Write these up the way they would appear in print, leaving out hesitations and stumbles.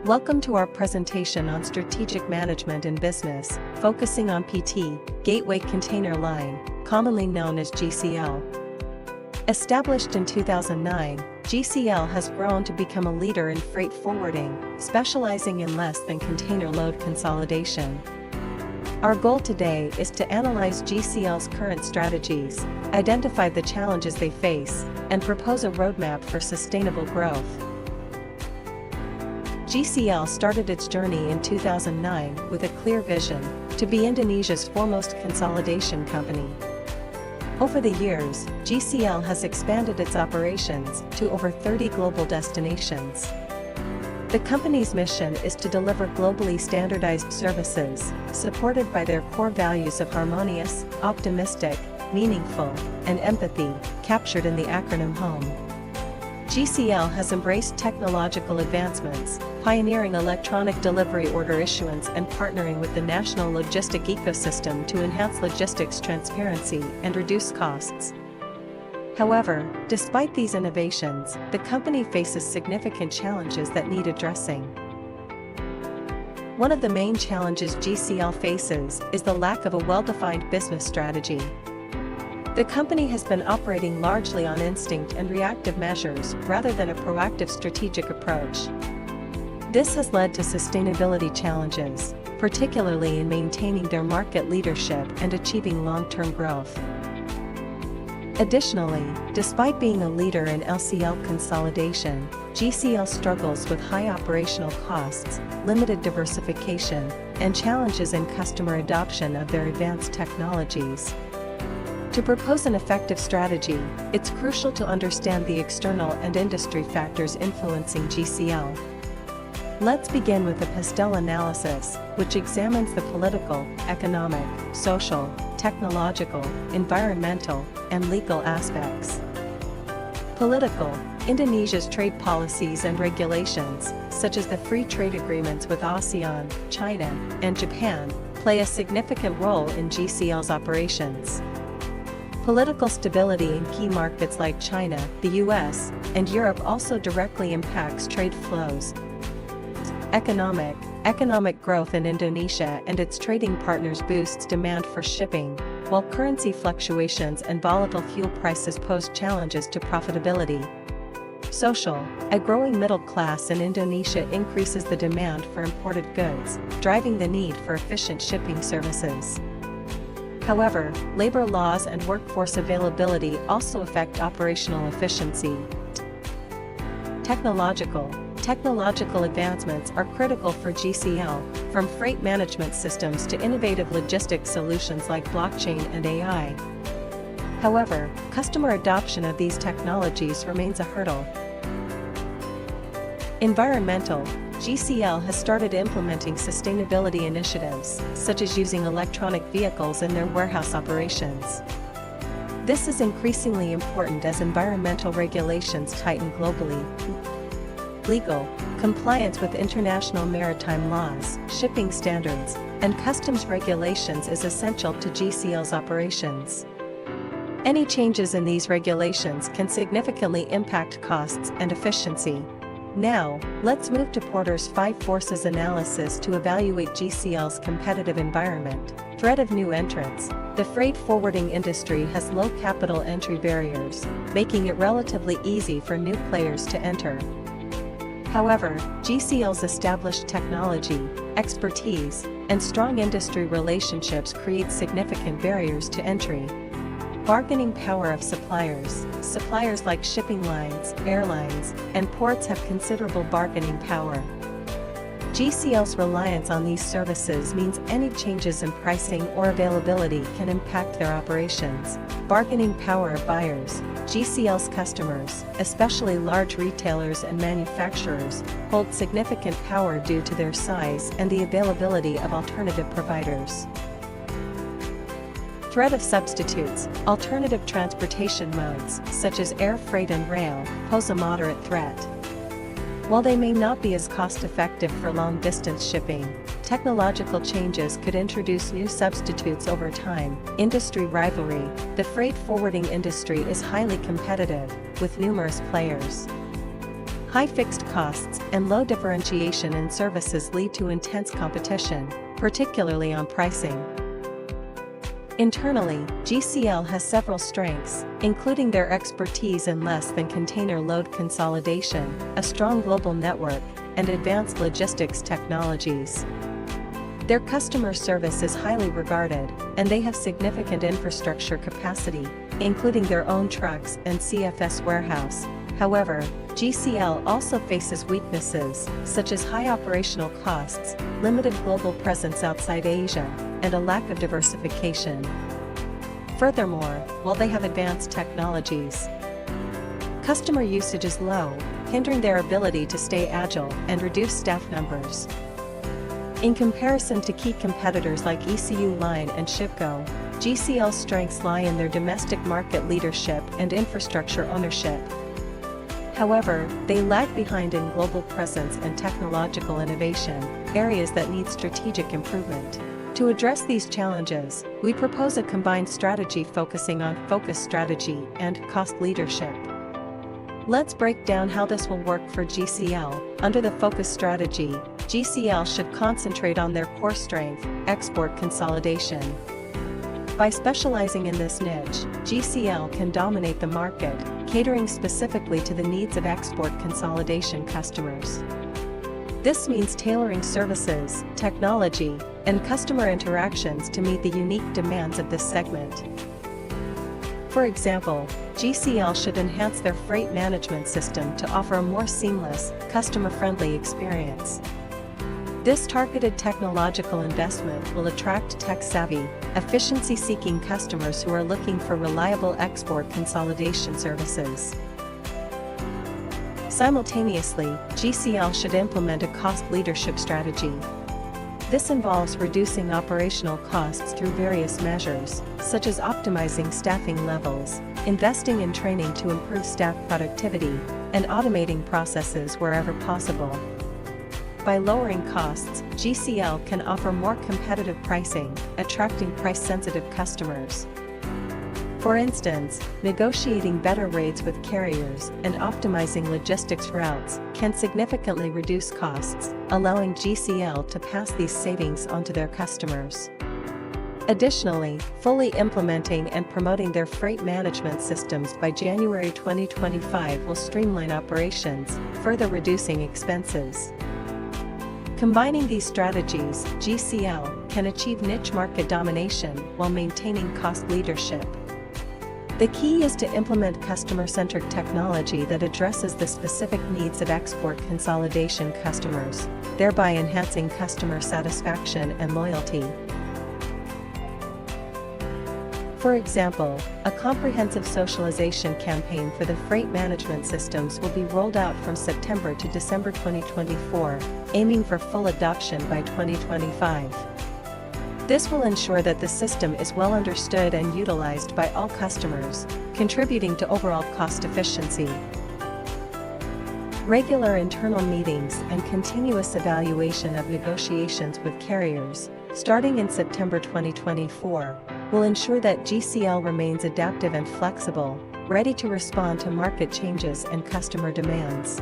Welcome to our presentation on strategic management in business, focusing on PT, Gateway Container Line, commonly known as GCL. Established in 2009, GCL has grown to become a leader in freight forwarding, specializing in less than container load consolidation. Our goal today is to analyze GCL's current strategies, identify the challenges they face, and propose a roadmap for sustainable growth. GCL started its journey in 2009 with a clear vision to be Indonesia's foremost consolidation company. Over the years, GCL has expanded its operations to over 30 global destinations. The company's mission is to deliver globally standardized services, supported by their core values of harmonious, optimistic, meaningful, and empathy, captured in the acronym HOME. GCL has embraced technological advancements, pioneering electronic delivery order issuance and partnering with the national logistic ecosystem to enhance logistics transparency and reduce costs. However, despite these innovations, the company faces significant challenges that need addressing. One of the main challenges GCL faces is the lack of a well-defined business strategy. The company has been operating largely on instinct and reactive measures rather than a proactive strategic approach. This has led to sustainability challenges, particularly in maintaining their market leadership and achieving long-term growth. Additionally, despite being a leader in LCL consolidation, GCL struggles with high operational costs, limited diversification, and challenges in customer adoption of their advanced technologies. To propose an effective strategy, it's crucial to understand the external and industry factors influencing GCL. Let's begin with the PESTEL analysis, which examines the political, economic, social, technological, environmental, and legal aspects. Political: Indonesia's trade policies and regulations, such as the free trade agreements with ASEAN, China, and Japan, play a significant role in GCL's operations. Political stability in key markets like China, the US, and Europe also directly impacts trade flows. Economic growth in Indonesia and its trading partners boosts demand for shipping, while currency fluctuations and volatile fuel prices pose challenges to profitability. Social: a growing middle class in Indonesia increases the demand for imported goods, driving the need for efficient shipping services. However, labor laws and workforce availability also affect operational efficiency. Technological advancements are critical for GCL, from freight management systems to innovative logistics solutions like blockchain and AI. However, customer adoption of these technologies remains a hurdle. Environmental: GCL has started implementing sustainability initiatives, such as using electronic vehicles in their warehouse operations. This is increasingly important as environmental regulations tighten globally. Legal: compliance with international maritime laws, shipping standards, and customs regulations is essential to GCL's operations. Any changes in these regulations can significantly impact costs and efficiency. Now, let's move to Porter's 5 Forces analysis to evaluate GCL's competitive environment. Threat of new entrants: the freight forwarding industry has low capital entry barriers, making it relatively easy for new players to enter. However, GCL's established technology, expertise, and strong industry relationships create significant barriers to entry. Bargaining power of suppliers: suppliers like shipping lines, airlines, and ports have considerable bargaining power. GCL's reliance on these services means any changes in pricing or availability can impact their operations. Bargaining power of buyers: GCL's customers, especially large retailers and manufacturers, hold significant power due to their size and the availability of alternative providers. Threat of substitutes: alternative transportation modes, such as air freight and rail, pose a moderate threat. While they may not be as cost-effective for long-distance shipping, technological changes could introduce new substitutes over time. Industry rivalry: the freight forwarding industry is highly competitive, with numerous players. High fixed costs and low differentiation in services lead to intense competition, particularly on pricing. Internally, GCL has several strengths, including their expertise in less than container load consolidation, a strong global network, and advanced logistics technologies. Their customer service is highly regarded, and they have significant infrastructure capacity, including their own trucks and CFS warehouse. However, GCL also faces weaknesses, such as high operational costs, limited global presence outside Asia, and a lack of diversification. Furthermore, while they have advanced technologies, customer usage is low, hindering their ability to stay agile and reduce staff numbers. In comparison to key competitors like ECU Line and Shipco, GCL's strengths lie in their domestic market leadership and infrastructure ownership. However, they lag behind in global presence and technological innovation, areas that need strategic improvement. To address these challenges, we propose a combined strategy focusing on focus strategy and cost leadership. Let's break down how this will work for GCL. Under the focus strategy, GCL should concentrate on their core strength, export consolidation. By specializing in this niche, GCL can dominate the market, catering specifically to the needs of export consolidation customers. This means tailoring services, technology, and customer interactions to meet the unique demands of this segment. For example, GCL should enhance their freight management system to offer a more seamless, customer-friendly experience. This targeted technological investment will attract tech-savvy, efficiency-seeking customers who are looking for reliable export consolidation services. Simultaneously, GCL should implement a cost leadership strategy. This involves reducing operational costs through various measures, such as optimizing staffing levels, investing in training to improve staff productivity, and automating processes wherever possible. By lowering costs, GCL can offer more competitive pricing, attracting price-sensitive customers. For instance, negotiating better rates with carriers and optimizing logistics routes can significantly reduce costs, allowing GCL to pass these savings onto their customers. Additionally, fully implementing and promoting their freight management systems by January 2025 will streamline operations, further reducing expenses. Combining these strategies, GCL can achieve niche market domination while maintaining cost leadership. The key is to implement customer-centric technology that addresses the specific needs of export consolidation customers, thereby enhancing customer satisfaction and loyalty. For example, a comprehensive socialization campaign for the freight management systems will be rolled out from September to December 2024, aiming for full adoption by 2025. This will ensure that the system is well understood and utilized by all customers, contributing to overall cost efficiency. Regular internal meetings and continuous evaluation of negotiations with carriers, starting in September 2024, will ensure that GCL remains adaptive and flexible, ready to respond to market changes and customer demands.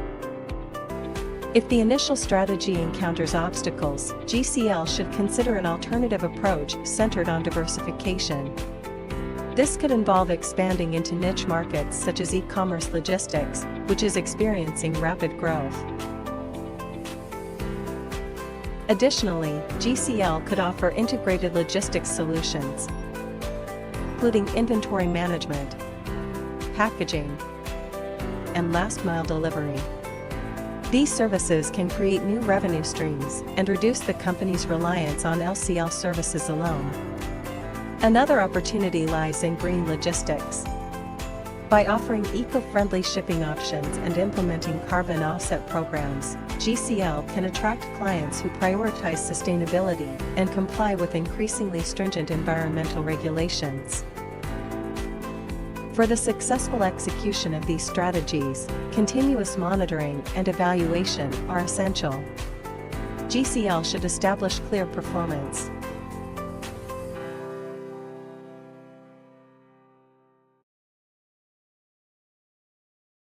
If the initial strategy encounters obstacles, GCL should consider an alternative approach centered on diversification. This could involve expanding into niche markets such as e-commerce logistics, which is experiencing rapid growth. Additionally, GCL could offer integrated logistics solutions, including inventory management, packaging, and last-mile delivery. These services can create new revenue streams and reduce the company's reliance on LCL services alone. Another opportunity lies in green logistics. By offering eco-friendly shipping options and implementing carbon offset programs, GCL can attract clients who prioritize sustainability and comply with increasingly stringent environmental regulations. For the successful execution of these strategies, continuous monitoring and evaluation are essential. GCL should establish clear performance,